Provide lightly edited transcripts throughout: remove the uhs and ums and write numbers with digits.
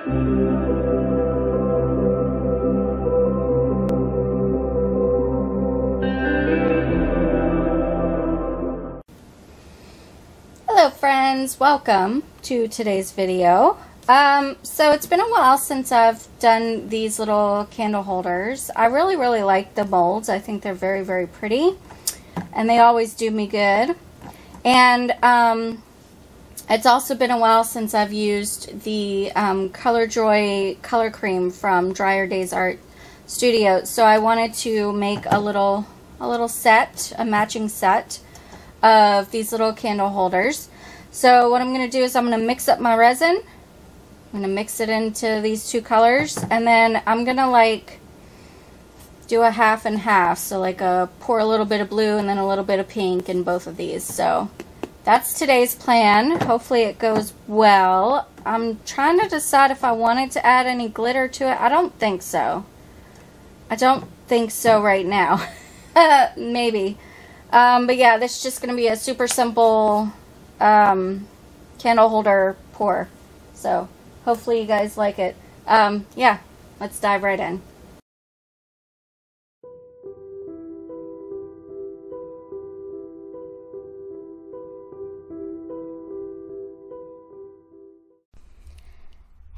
Hello friends, welcome to today's video. So it's been a while since I've done these little candle holders. I really like the molds. I think they're very pretty and they always do me good. And it's also been a while since I've used the Color Joy color cream from Dryer Days Art Studio. So I wanted to make a little set, a matching set of these little candle holders. So what I'm going to do is I'm going to mix up my resin. I'm going to mix it into these two colors, and then I'm going to like do a half and half. So like pour a little bit of blue and then a little bit of pink in both of these. So that's today's plan. Hopefully it goes well. I'm trying to decide if I wanted to add any glitter to it. I don't think so. I don't think so right now. Maybe. But yeah, this is just going to be a super simple candle holder pour. So hopefully you guys like it. Yeah, let's dive right in.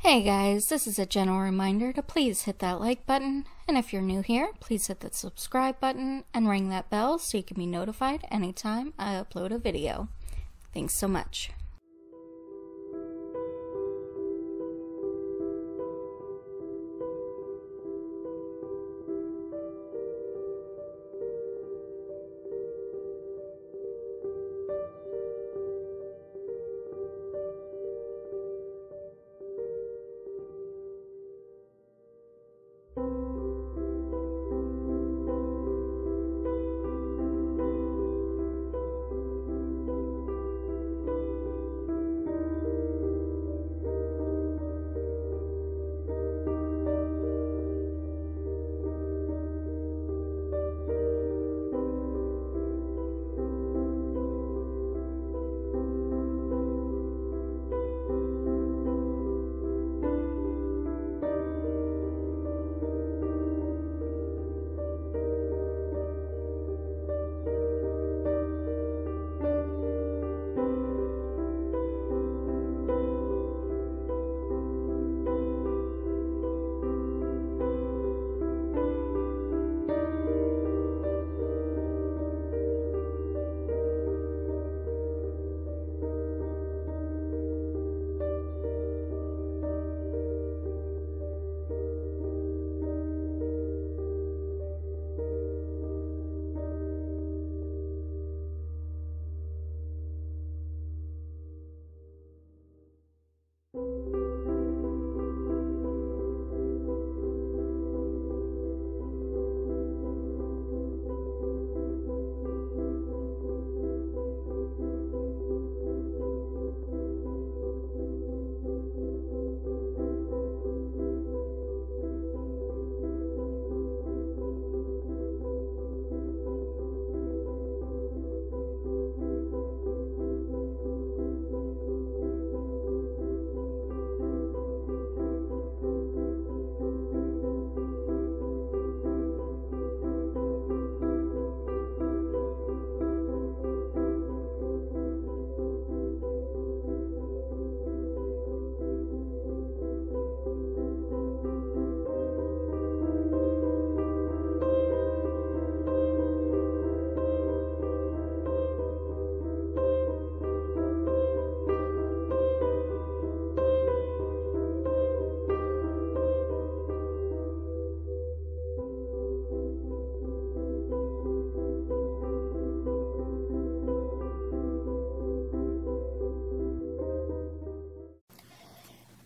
Hey guys, this is a gentle reminder to please hit that like button, and if you're new here, please hit the subscribe button and ring that bell so you can be notified anytime I upload a video. Thanks so much.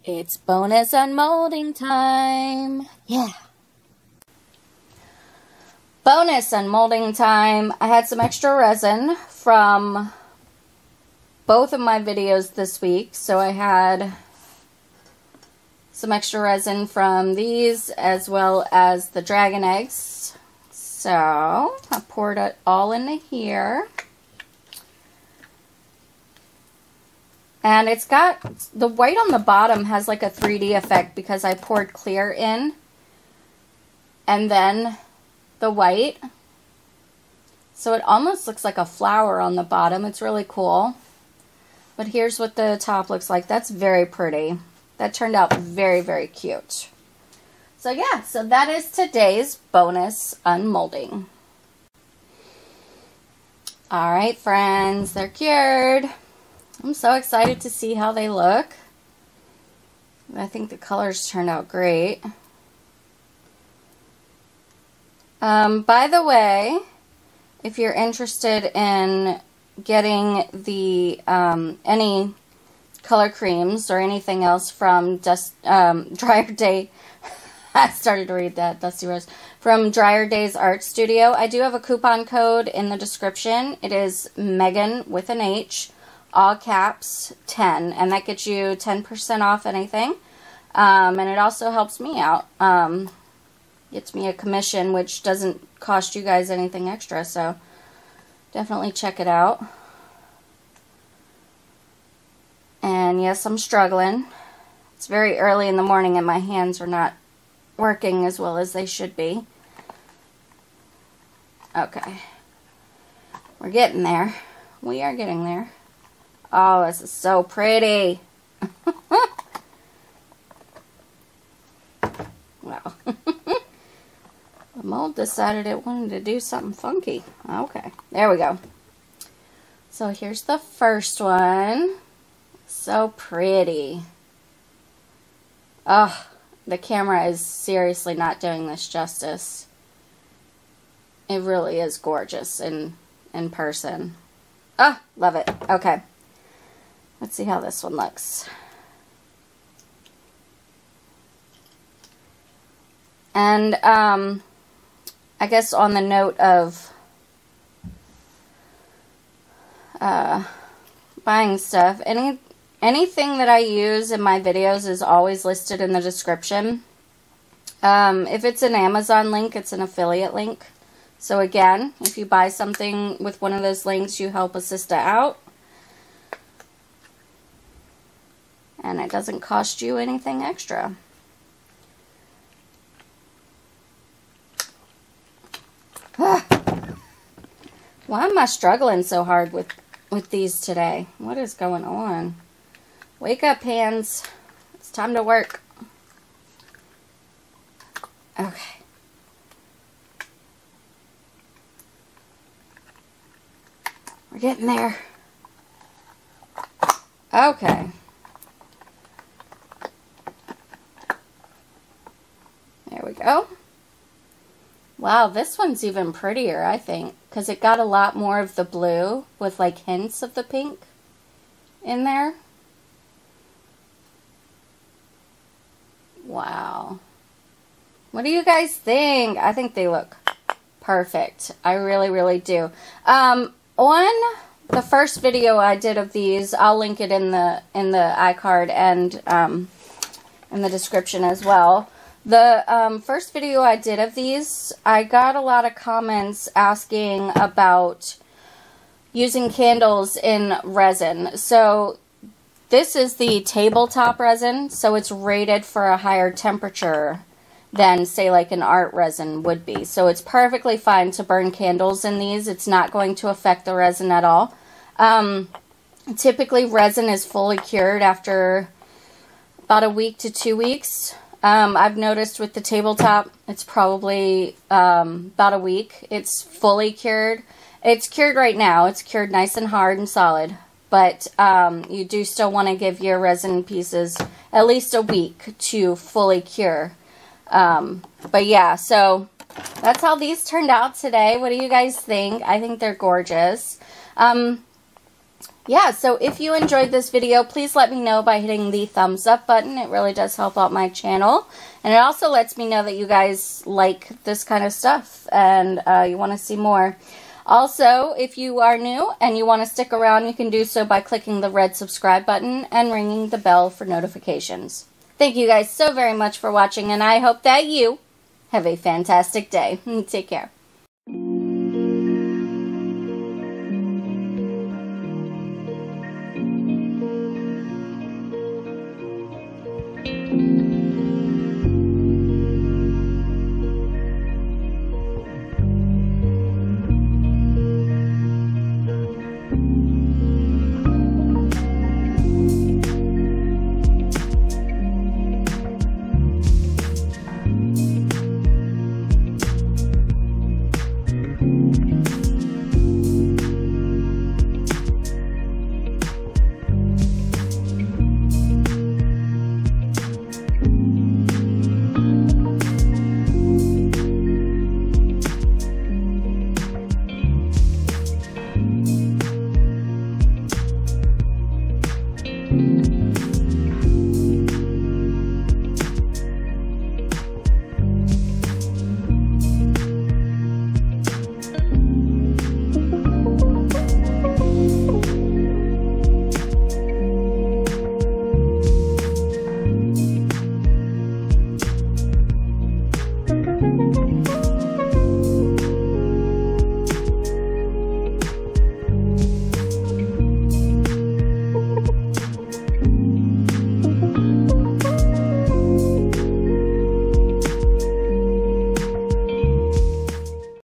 It's bonus unmolding time. Yeah. Bonus unmolding time. I had some extra resin from both of my videos this week. So I had some extra resin from these as well as the dragon eggs. So I poured it all into here. And it's got, the white on the bottom has like a 3D effect because I poured clear in and then the white. So it almost looks like a flower on the bottom. It's really cool. But here's what the top looks like. That's very pretty. That turned out very, very cute. So yeah, so that is today's bonus unmolding. Alright friends, they're cured. I'm so excited to see how they look. I think the colors turned out great. By the way, if you're interested in getting the any color creams or anything else from Dryer Day, I started to read that, Dusty Rose, from Dryer Days Art Studio. I do have a coupon code in the description. It is Megan with an H, all caps 10, and that gets you 10% off anything. And it also helps me out. Gets me a commission, which doesn't cost you guys anything extra, so definitely check it out. And yes, I'm struggling. It's very early in the morning and my hands are not working as well as they should be. Okay. We're getting there. We are getting there. Oh, this is so pretty. Wow. The mold decided it wanted to do something funky. Okay, there we go. So here's the first one. So pretty. Oh, the camera is seriously not doing this justice. It really is gorgeous in person. Oh, love it. Okay. Let's see how this one looks. And I guess on the note of buying stuff, anything that I use in my videos is always listed in the description. If it's an Amazon link, it's an affiliate link. So again, if you buy something with one of those links, you help a sister out. And it doesn't cost you anything extra. Why am I struggling so hard with these today? What is going on? Wake up, hands. It's time to work. Okay. We're getting there. Okay. There we go. Wow, this one's even prettier, I think, because it got a lot more of the blue with like hints of the pink in there. Wow. What do you guys think? I think they look perfect. I really, really do. On the first video I did of these, I'll link it in the iCard and in the description as well. The first video I did of these, I got a lot of comments asking about using candles in resin. So this is the tabletop resin, so it's rated for a higher temperature than, say, like an art resin would be. So it's perfectly fine to burn candles in these. It's not going to affect the resin at all. Typically, resin is fully cured after about a week to 2 weeks. I've noticed with the tabletop, it's probably about a week. It's fully cured. It's cured right now. It's cured nice and hard and solid. But you do still want to give your resin pieces at least a week to fully cure. But yeah, so that's how these turned out today. What do you guys think? I think they're gorgeous. Yeah, so if you enjoyed this video, please let me know by hitting the thumbs up button. It really does help out my channel. And it also lets me know that you guys like this kind of stuff and you want to see more. Also, if you are new and you want to stick around, you can do so by clicking the red subscribe button and ringing the bell for notifications. Thank you guys so very much for watching, and I hope that you have a fantastic day. Take care. you.